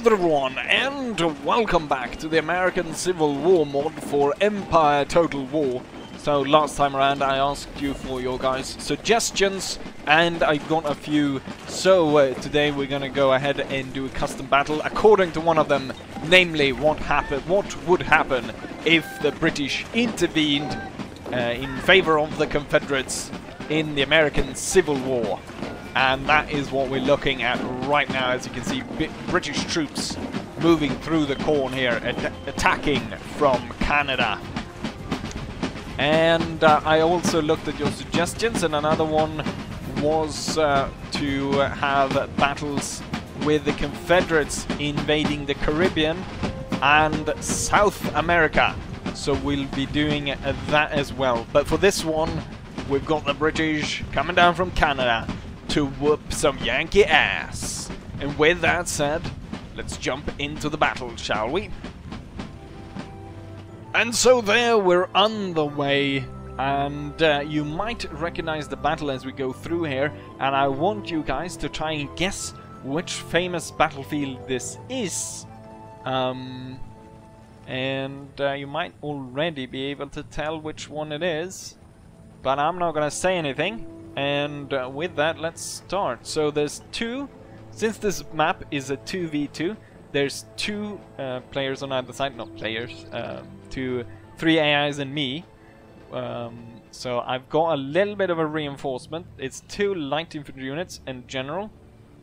there everyone, and welcome back to the American Civil War mod for Empire Total War. So last time around I asked you for your guys' suggestions, and I got a few. So today we're gonna go ahead and do a custom battle according to one of them, namely what would happen if the British intervened in favor of the Confederates in the American Civil War. And that is what we're looking at right now. As you can see, British troops moving through the corn here, attacking from Canada. And I also looked at your suggestions, and another one was to have battles with the Confederates invading the Caribbean and South America. So we'll be doing that as well. But for this one, we've got the British coming down from Canada to whoop some Yankee ass. And with that said, let's jump into the battle, shall we? And so there, we're on the way, and you might recognize the battle as we go through here, and I want you guys to try and guess which famous battlefield this is. And you might already be able to tell which one it is, but I'm not gonna say anything. And with that, let's start. So there's two, since this map is a 2v2, there's two players on either side, not players, three AIs and me. So I've got a little bit of a reinforcement. It's 2 light infantry units in general,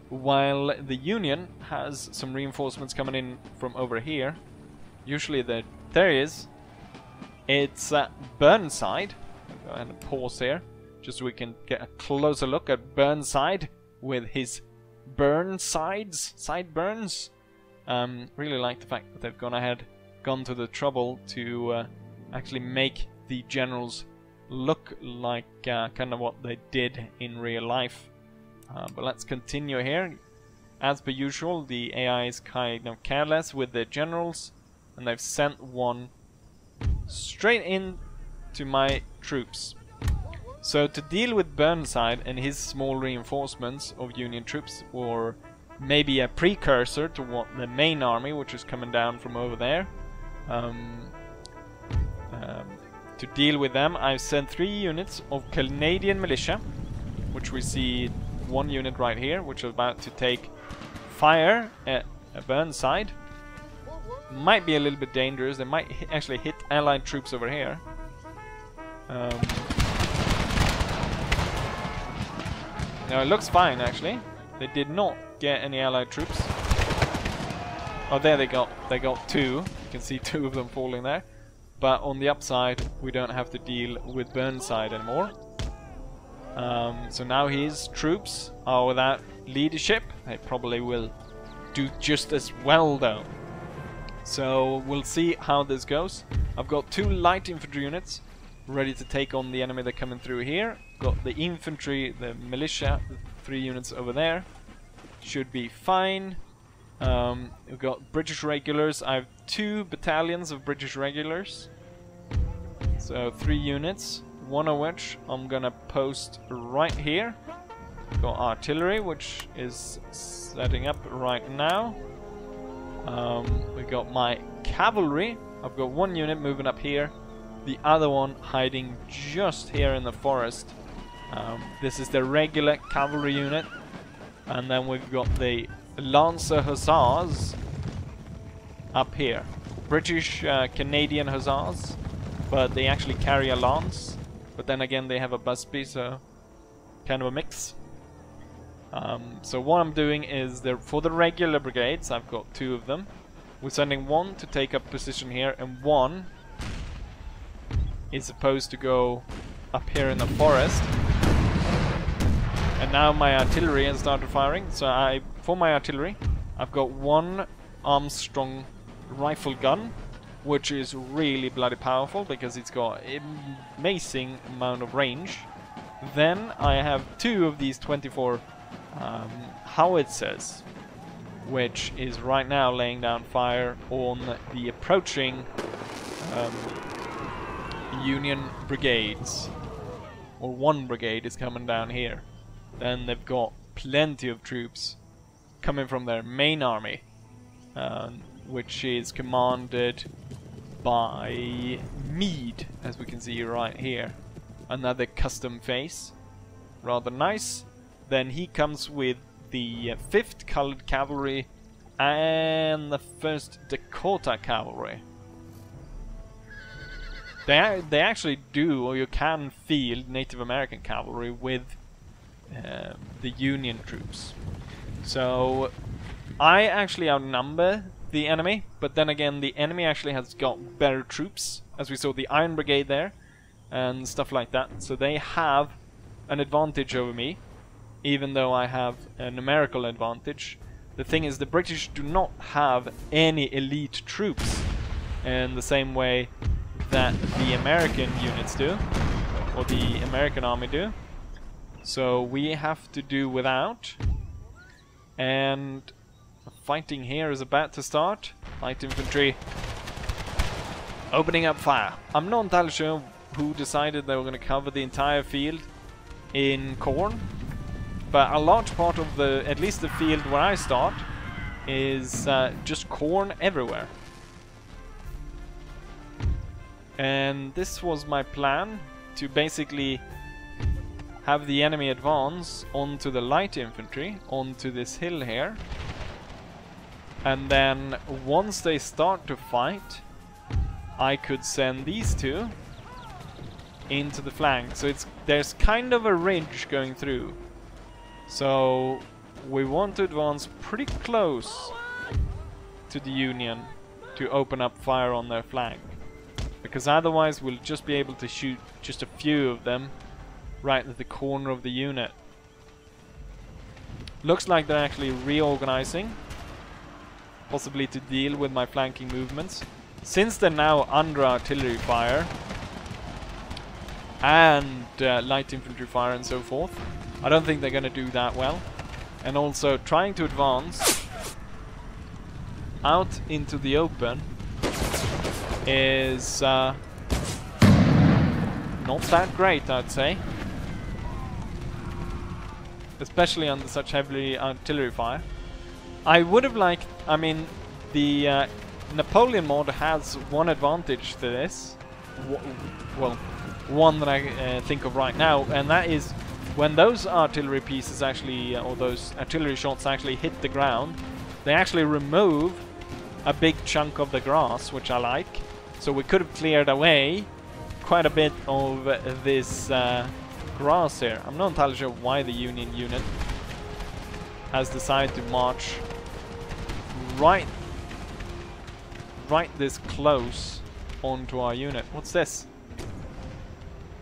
while the Union has some reinforcements coming in from over here. Usually there is. It's Burnside. I'll go ahead and pause here, just so we can get a closer look at Burnside with his sideburns. Really like the fact that they've gone to the trouble to actually make the generals look like kind of what they did in real life. But let's continue here. As per usual, the AI is kind of careless with their generals, and they've sent one straight in to my troops. So to deal with Burnside and his small reinforcements of Union troops, or maybe a precursor to what the main army, which is coming down from over there, to deal with them, I've sent 3 units of Canadian militia, which we see 1 unit right here, which is about to take fire at Burnside. Might be a little bit dangerous. They might actually hit allied troops over here. Now it looks fine actually. They did not get any allied troops. Oh, there they got 2. You can see 2 of them falling there. But on the upside, we don't have to deal with Burnside anymore. So now his troops are without leadership. They probably will do just as well though. So we'll see how this goes. I've got 2 light infantry units ready to take on the enemy that are coming through here. Got the infantry, the militia, 3 units over there. Should be fine. We've got British regulars. I have 2 battalions of British regulars. So 3 units, 1 of which I'm gonna post right here. Got artillery, which is setting up right now. We got my cavalry. I've got 1 unit moving up here, the other one hiding just here in the forest. This is the regular cavalry unit, and then we've got the Lancer Hussars up here. British Canadian Hussars, but they actually carry a lance, but then again they have a Busby, so kind of a mix. So what I'm doing is, for the regular brigades, I've got 2 of them. We're sending 1 to take up position here, and 1 is supposed to go up here in the forest. And now my artillery has started firing. So for my artillery, I've got 1 Armstrong rifle gun, which is really bloody powerful because it's got an amazing amount of range. Then I have 2 of these 24 howitzers, which is right now laying down fire on the approaching Union brigades. Or 1 brigade is coming down here. Then they've got plenty of troops coming from their main army. which is commanded by Meade, as we can see right here. Another custom face, rather nice. Then he comes with the 5th Colored Cavalry and the 1st Dakota Cavalry. They actually do, or you can field Native American cavalry with the Union troops. So I actually outnumber the enemy, but then again the enemy actually has got better troops, as we saw the Iron Brigade there and stuff like that. So they have an advantage over me, even though I have a numerical advantage. The thing is, the British do not have any elite troops in the same way that the American units do, or the American army do. So we have to do without. And fighting here is about to start. Light infantry opening up fire. I'm not entirely sure who decided they were going to cover the entire field in corn, but a large part of the, at least the field where I start, is just corn everywhere. And this was my plan, to basically have the enemy advance onto the light infantry, onto this hill here. And then once they start to fight, I could send these two into the flank. So there's kind of a ridge going through. So we want to advance pretty close to the Union to open up fire on their flank. Because otherwise we'll just be able to shoot just a few of them right at the corner of the unit. Looks like they're actually reorganizing, possibly to deal with my flanking movements. Since they're now under artillery fire and light infantry fire and so forth, I don't think they're going to do that well. And also trying to advance out into the open is not that great, I'd say. Especially under such heavy artillery fire. I would have liked, I mean, the Napoleon mod has one advantage to this. Well, one that I think of right now, and that is when those artillery pieces actually, or those artillery shots actually hit the ground, they actually remove a big chunk of the grass, which I like. So we could have cleared away quite a bit of this grass here. I'm not entirely sure why the Union unit has decided to march right this close onto our unit. What's this?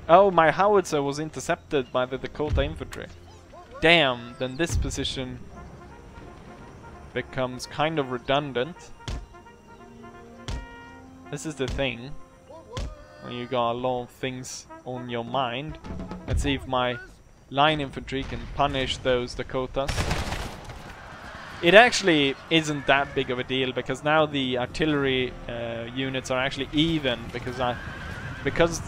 Oh, my howitzer was intercepted by the Dakota infantry. Damn, then this position becomes kind of redundant. This is the thing, when you got a lot of things on your mind. Let's see if my line infantry can punish those Dakotas. It actually isn't that big of a deal, because now the artillery units are actually even, because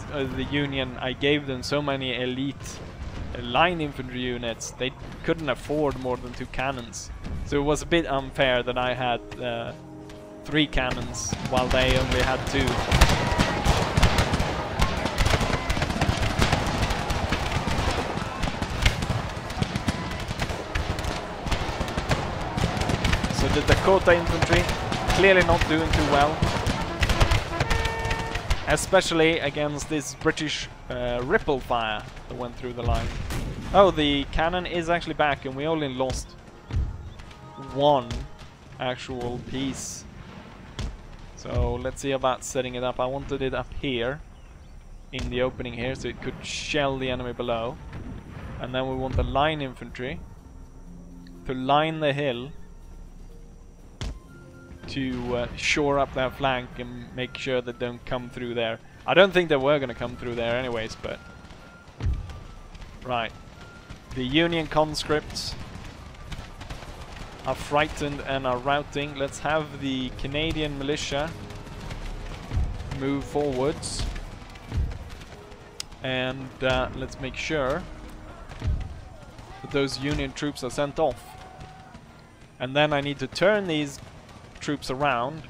the Union, I gave them so many elite line infantry units, they couldn't afford more than 2 cannons. So it was a bit unfair that I had 3 cannons while they only had 2. So the Dakota infantry clearly not doing too well, especially against this British ripple fire that went through the line. Oh, the cannon is actually back, and we only lost 1 actual piece. So let's see about setting it up. I wanted it up here in the opening here, so it could shell the enemy below. And then we want the line infantry to line the hill to shore up their flank and make sure that they don't come through there. I don't think they were going to come through there anyways, but... Right. The Union conscripts are frightened and are routing. Let's have the Canadian militia move forwards. And let's make sure that those Union troops are sent off. And then I need to turn these troops around.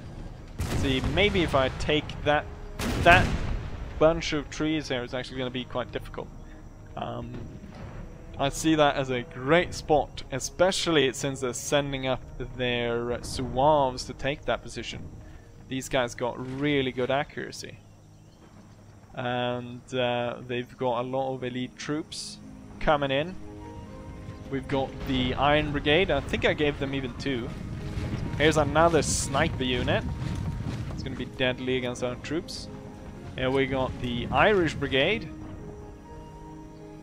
See, maybe if I take that bunch of trees here, it's actually going to be quite difficult. I see that as a great spot, especially since they're sending up their Zouaves to take that position. These guys got really good accuracy. And they've got a lot of elite troops coming in. We've got the Iron Brigade. I think I gave them even 2. Here's another sniper unit. It's going to be deadly against our troops. Here we got the Irish Brigade.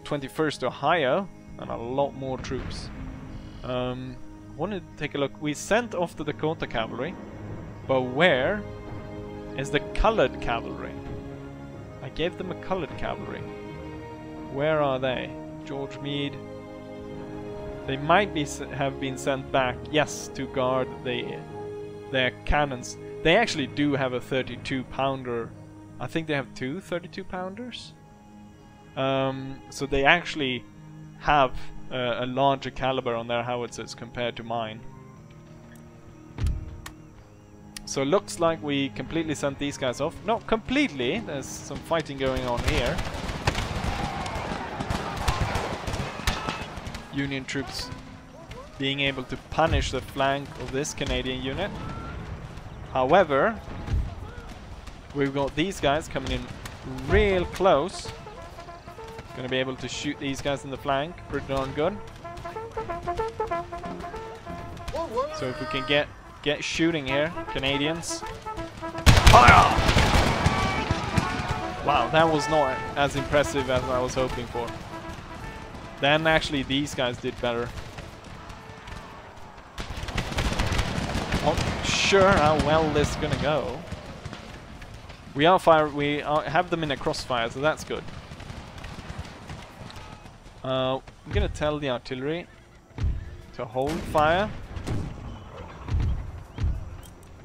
21st Ohio. And a lot more troops. Want to take a look. We sent off the Dakota Cavalry. But where is the colored cavalry? I gave them a colored cavalry. Where are they? George Meade. They might be have been sent back, yes, to guard their cannons. They actually do have a 32-pounder. I think they have 2 32-pounders. So they actually have a larger caliber on their howitzers compared to mine. So it looks like we completely sent these guys off. Not completely, there's some fighting going on here. Union troops being able to punish the flank of this Canadian unit. However, we've got these guys coming in real close. Gonna be able to shoot these guys in the flank pretty darn good. So if we can get shooting here, Canadians. Fire! Wow, that was not as impressive as I was hoping for. Then actually these guys did better. Not sure how well this is gonna go. We have them in a crossfire, so that's good. I'm gonna tell the artillery to hold fire.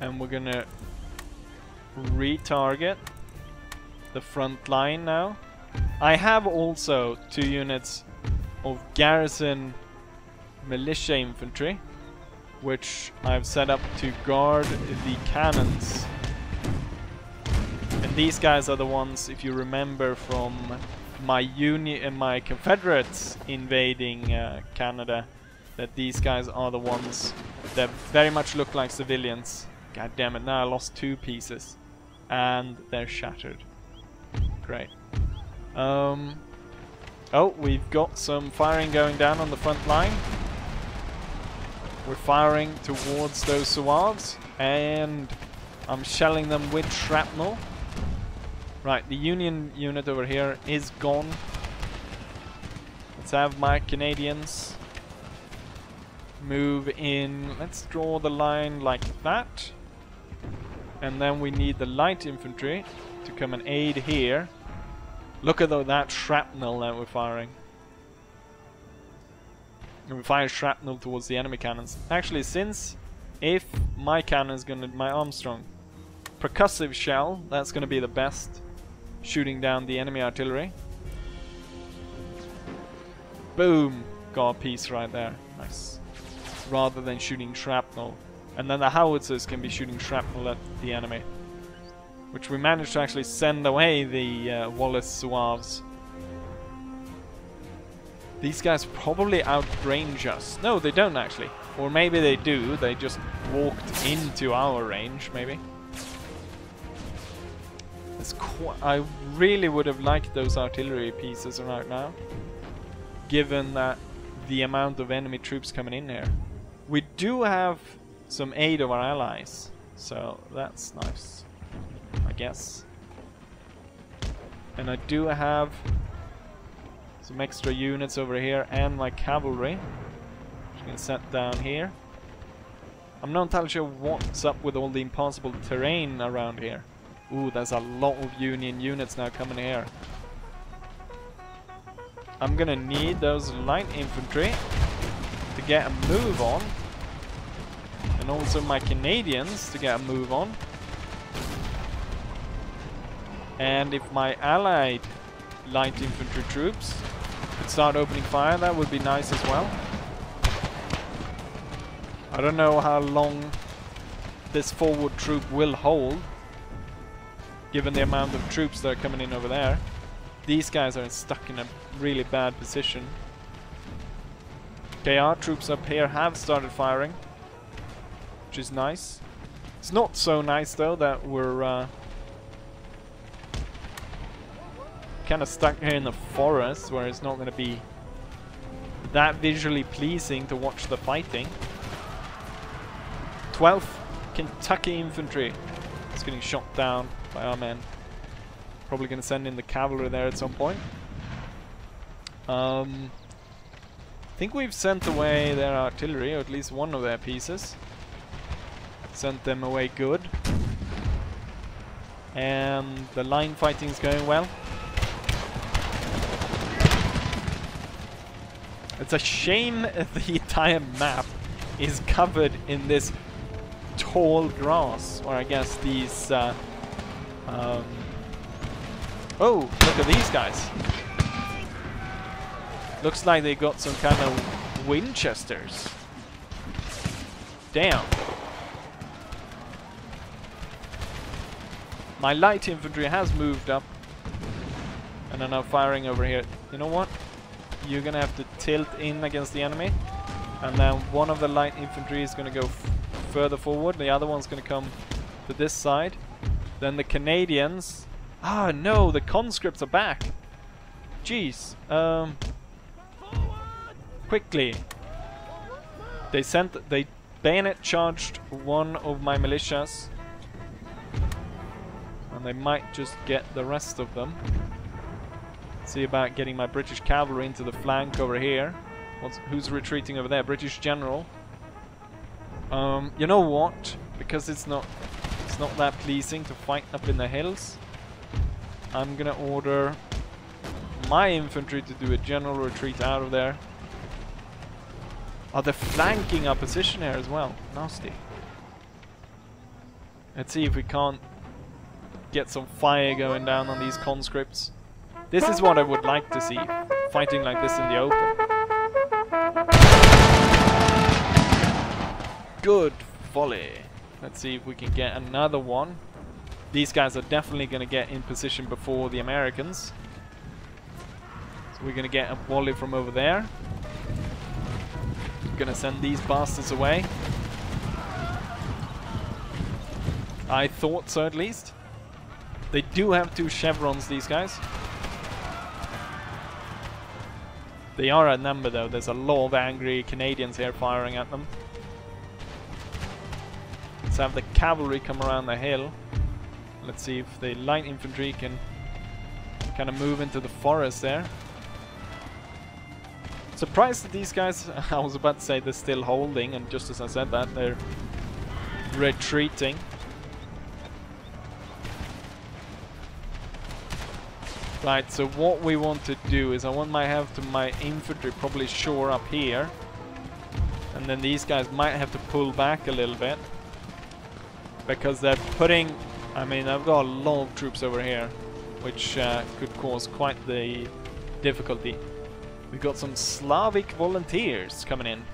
And we're gonna retarget the front line now. I have also 2 units of garrison militia infantry, which I've set up to guard the cannons. And these guys are the ones, if you remember from my Union and my Confederates invading Canada, that these guys are the ones that very much look like civilians. God damn it, now I lost 2 pieces. And they're shattered. Great. Oh, we've got some firing going down on the front line. We're firing towards those Zouaves. And I'm shelling them with shrapnel. Right, the Union unit over here is gone. Let's have my Canadians move in. Let's draw the line like that. And then we need the light infantry to come and aid here. Look at that shrapnel that we're firing. And we fire shrapnel towards the enemy cannons. Actually, if my cannon is gonna, my Armstrong percussive shell, that's gonna be the best, shooting down the enemy artillery. Boom! Got a piece right there. Nice. Rather than shooting shrapnel. And then the howitzers can be shooting shrapnel at the enemy. Which we managed to actually send away the Wallace Zouaves. These guys probably outrange us. No, they don't actually. Or maybe they do. They just walked into our range, maybe. I really would have liked those artillery pieces right now, given that the amount of enemy troops coming in here. We do have some aid of our allies, so that's nice, I guess. And I do have some extra units over here and my cavalry, which I can set down here. I'm not entirely sure what's up with all the impossible terrain around here. Ooh, there's a lot of Union units now coming here. I'm gonna need those light infantry to get a move on. And also my Canadians to get a move on. And if my allied light infantry troops could start opening fire, that would be nice as well. I don't know how long this forward troop will hold, given the amount of troops that are coming in over there. These guys are stuck in a really bad position. Okay, our troops up here have started firing, which is nice. It's not so nice though that we're kind of stuck here in the forest, where it's not going to be that visually pleasing to watch the fighting. 12th Kentucky Infantry is getting shot down by our men. Probably going to send in the cavalry there at some point. I think we've sent away their artillery, or at least one of their pieces. Sent them away good. And the line fighting is going well. It's a shame the entire map is covered in this tall grass, or I guess these oh, look at these guys. Looks like they got some kind of Winchesters. Damn. My light infantry has moved up and are now firing over here. You know what? You're gonna have to tilt in against the enemy, and then one of the light infantry is gonna go further forward. The other one's gonna come to this side. Then the Canadians. Ah no, the conscripts are back. Jeez. Quickly. They bayonet charged one of my militias, and they might just get the rest of them. See about getting my British cavalry into the flank over here. Who's retreating over there? British general. You know what? Because it's not that pleasing to fight up in the hills, I'm gonna order my infantry to do a general retreat out of there. Oh, they're flanking our position here as well. Nasty. Let's see if we can't get some fire going down on these conscripts. This is what I would like to see, fighting like this in the open. Good volley. Let's see if we can get another one. These guys are definitely going to get in position before the Americans. So we're going to get a volley from over there. Going to send these bastards away. I thought so, at least. They do have 2 chevrons, these guys. They are outnumbered though. There's a lot of angry Canadians here firing at them. Let's have the cavalry come around the hill. Let's see if the light infantry can kind of move into the forest there. Surprised that these guys, I was about to say they're still holding, and just as I said that, they're retreating. Right, so what we want to do is I want my infantry probably shore up here, and then these guys might have to pull back a little bit because they're putting, I mean, I've got a lot of troops over here, which could cause quite the difficulty. We've got some Slavic volunteers coming in.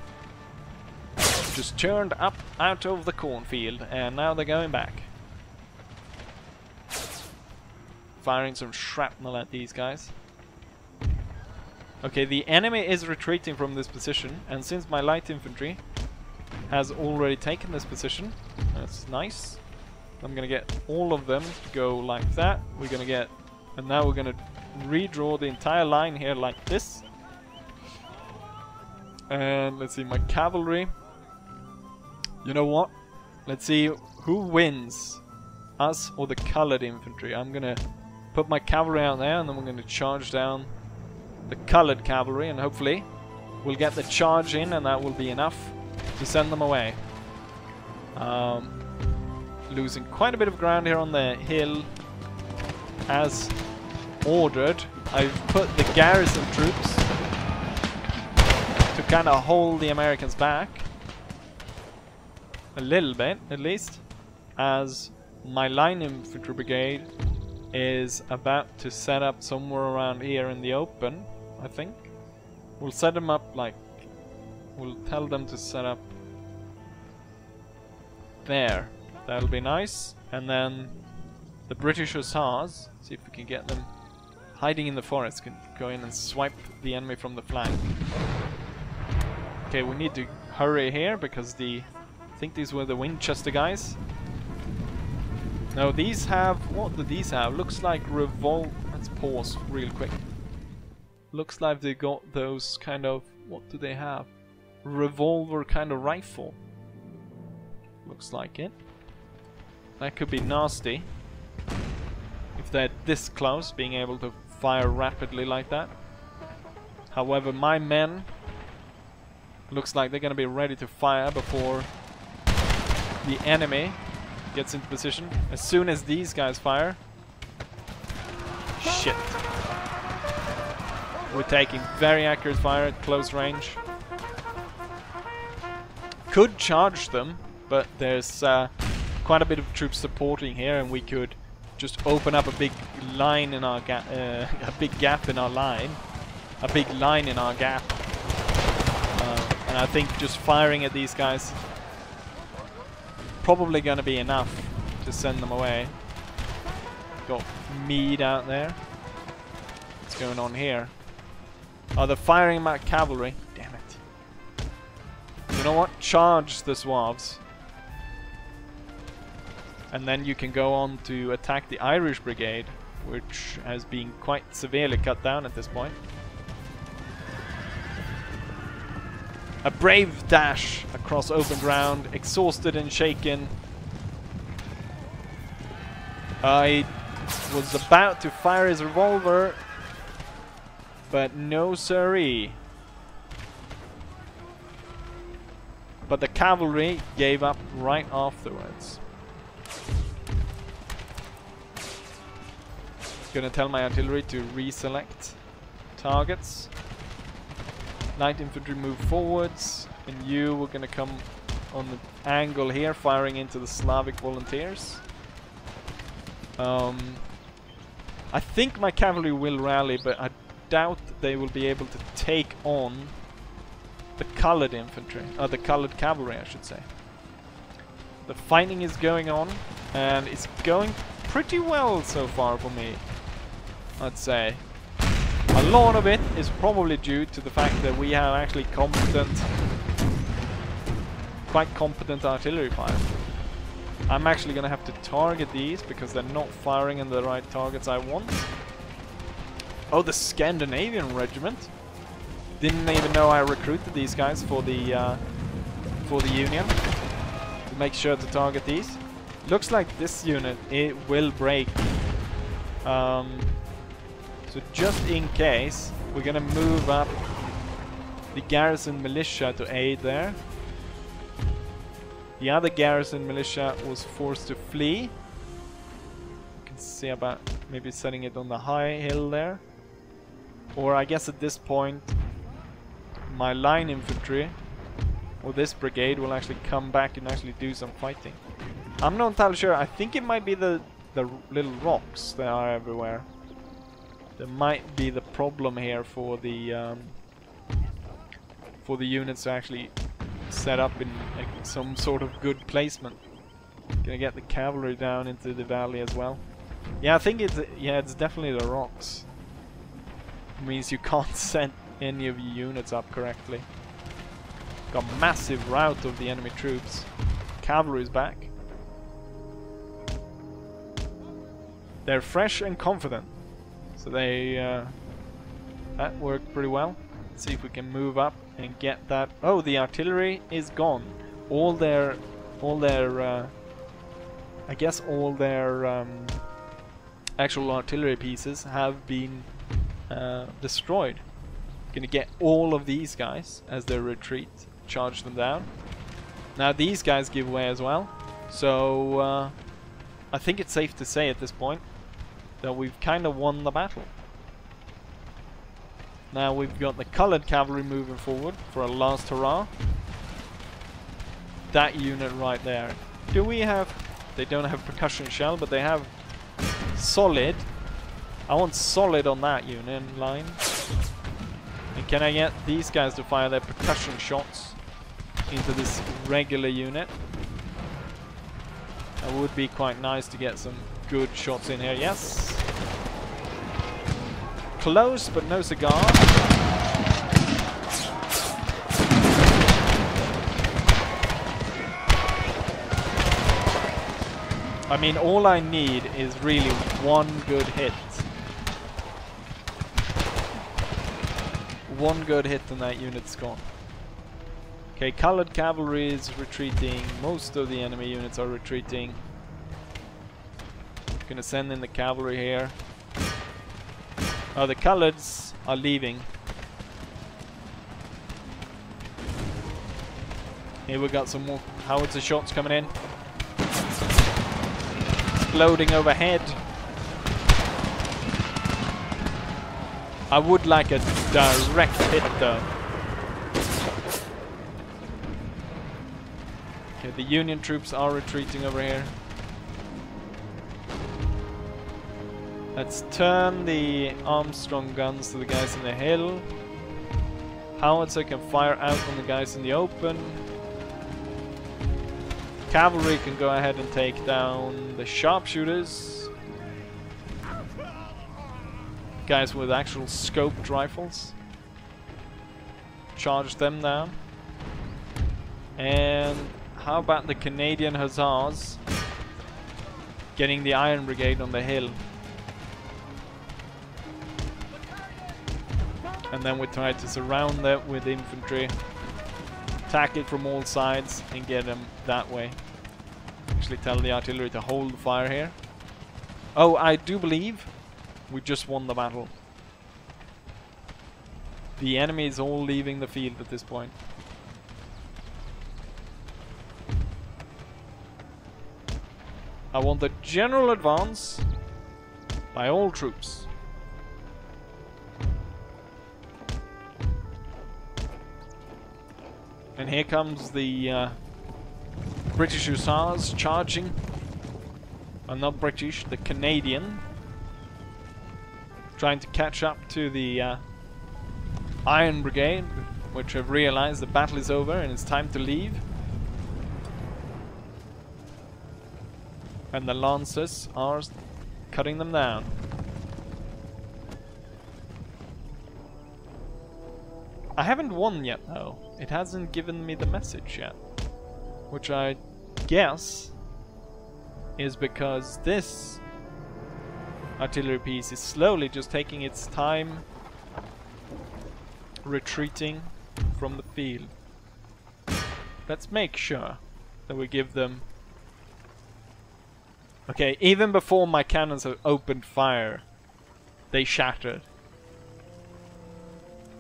Just turned up out of the cornfield, and now they're going back. Firing some shrapnel at these guys. Okay, the enemy is retreating from this position, and since my light infantry has already taken this position, that's nice. I'm gonna get all of them to go like that. We're gonna get, and now we're gonna redraw the entire line here like this. And let's see, my cavalry. You know what? Let's see who wins, us or the colored infantry. I'm gonna put my cavalry out there, and then we're going to charge down the colored cavalry, and hopefully we'll get the charge in, and that will be enough to send them away. Losing quite a bit of ground here on the hill as ordered. I've put the garrison troops to kind of hold the Americans back a little bit, at least, as my line infantry brigade is about to set up somewhere around here in the open, I think. We'll set them up like, we'll tell them to set up there. That'll be nice. And then the British Hussars, see if we can get them hiding in the forest, can go in and swipe the enemy from the flank. Okay, we need to hurry here because I think these were the Winchester guys. No, these have, what do these have? Looks like let's pause real quick. Looks like they got those kind of, what do they have? Revolver kind of rifle. Looks like it. That could be nasty. If they're this close, being able to fire rapidly like that. However, my men looks like they're gonna be ready to fire before the enemy gets into position. As soon as these guys fire. Shit. We're taking very accurate fire at close range. Could charge them, but there's quite a bit of troops supporting here, and we could just open up a big line in our gap, a big gap in our line, a big line in our gap. And I think just firing at these guys probably gonna be enough to send them away. Got Meade out there. What's going on here? Oh, they're firing my cavalry. Damn it. You know what? Charge the Zouaves. And then you can go on to attack the Irish Brigade, which has been quite severely cut down at this point. A brave dash across open ground, exhausted and shaken. I was about to fire his revolver, but no siree. But the cavalry gave up right afterwards. Gonna tell my artillery to reselect targets. Light infantry move forwards, and you were gonna come on the angle here, firing into the Slavic volunteers. I think my cavalry will rally, but I doubt they will be able to take on the colored infantry, the colored cavalry, I should say. The fighting is going on, and it's going pretty well so far for me, I'd say. A lot of it is probably due to the fact that we have actually quite competent artillery fire. I'm actually gonna have to target these because they're not firing in the right targets I want. Oh, the Scandinavian regiment. Didn't even know I recruited these guys for the Union. To make sure to target these. Looks like this unit, it will break. So just in case, we're gonna move up the garrison militia to aid there. The other garrison militia was forced to flee. You can see about maybe setting it on the high hill there. Or I guess at this point, my line infantry, or this brigade, will actually come back and actually do some fighting. I'm not entirely sure. I think it might be the little rocks that are everywhere. There might be the problem here for the units to actually set up in some sort of good placement. Gonna get the cavalry down into the valley as well. Yeah, I think it's definitely the rocks. It means you can't send any of your units up correctly. Got massive rout of the enemy troops. Cavalry is back. They're fresh and confident. So they that worked pretty well. Let's see if we can move up and get that. Oh, the artillery is gone. All their I guess all their actual artillery pieces have been destroyed. Gonna get all of these guys as they retreat, charge them down. Now these guys give way as well. So I think it's safe to say at this point that we've kind of won the battle. Now we've got the colored cavalry moving forward for a last hurrah. That unit right there. Do we have... They don't have percussion shell, but they have solid. I want solid on that unit line. And can I get these guys to fire their percussion shots into this regular unit? That would be quite nice to get some good shots in here. Yes. Close, but no cigar. I mean, all I need is really one good hit. One good hit and that unit's gone. Okay, colored cavalry is retreating. Most of the enemy units are retreating. Gonna send in the cavalry here. Oh, the coloreds are leaving. Here we got some more howitzer shots coming in. Exploding overhead. I would like a direct hit though. Okay, the Union troops are retreating over here. Let's turn the Armstrong guns to the guys in the hill. Howitzer can fire out on the guys in the open. Cavalry can go ahead and take down the sharpshooters. Guys with actual scoped rifles. Charge them down. And how about the Canadian Hussars getting the Iron Brigade on the hill? And then we try to surround that with infantry. Attack it from all sides and get them that way. Actually tell the artillery to hold fire here. Oh, I do believe we just won the battle. The enemy is all leaving the field at this point. I want the general advance by all troops. And here comes the British Hussars charging. Not British, the Canadian. Trying to catch up to the Iron Brigade, which have realized the battle is over and it's time to leave. And the Lancers are cutting them down. I haven't won yet though. It hasn't given me the message yet. Which I guess is because this artillery piece is slowly just taking its time retreating from the field. Let's make sure that we give them... Okay, even before my cannons have opened fire, they shattered.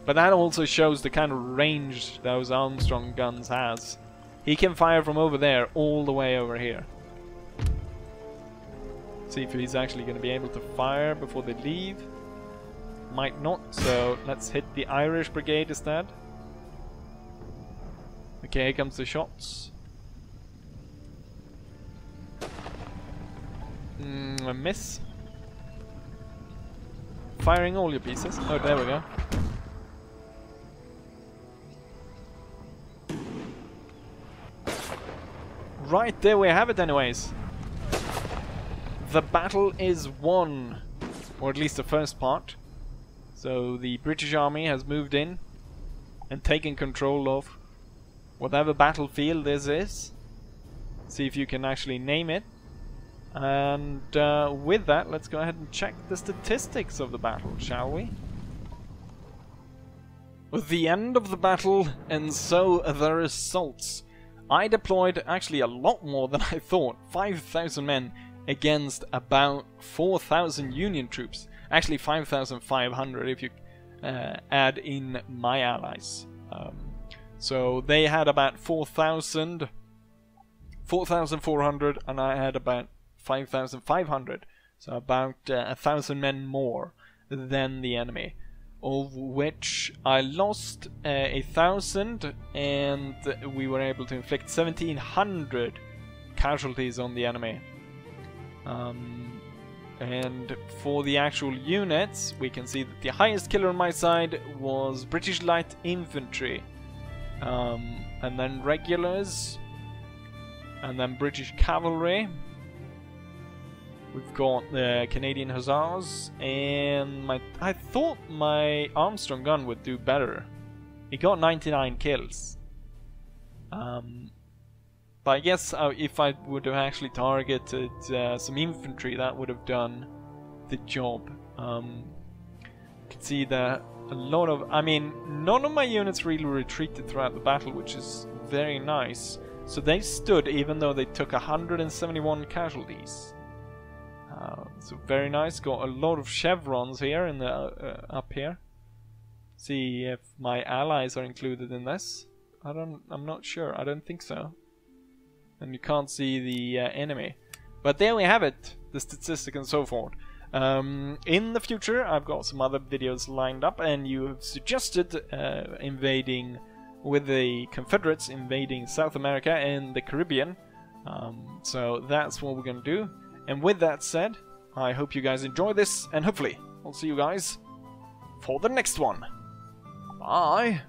But that also shows the kind of range those Armstrong guns has. He can fire from over there all the way over here. See if he's actually going to be able to fire before they leave. Might not, so let's hit the Irish Brigade instead. Okay, here comes the shots. A miss. Firing all your pieces. Oh, there we go. Right, there we have it anyways. The battle is won. Or at least the first part. So the British Army has moved in and taken control of whatever battlefield this is. See if you can actually name it. And with that, let's go ahead and check the statistics of the battle, shall we? With the end of the battle, and so the results. I deployed actually a lot more than I thought. 5,000 men against about 4,000 Union troops. Actually 5,500 if you add in my allies. So they had about 4,400 and I had about 5,500. So about 1,000 men more than the enemy. Of which I lost 1,000 and we were able to inflict 1,700 casualties on the enemy. And for the actual units, we can see that the highest killer on my side was British Light Infantry, and then Regulars, and then British Cavalry, We've got the Canadian Hussars, and I thought my Armstrong gun would do better. It got 99 kills. But I guess if I would have actually targeted some infantry, that would have done the job. You can see that a lot of... I mean, none of my units really retreated throughout the battle, which is very nice. So they stood even though they took 171 casualties. So very nice. Got a lot of chevrons here in the up here. See if my allies are included in this. I'm not sure. I don't think so. And you can't see the enemy. But there we have it, the statistic and so forth. In the future, I've got some other videos lined up, and you have suggested invading with the Confederates, invading South America and the Caribbean. So that's what we're going to do. And with that said, I hope you guys enjoy this, and hopefully I'll see you guys for the next one. Bye!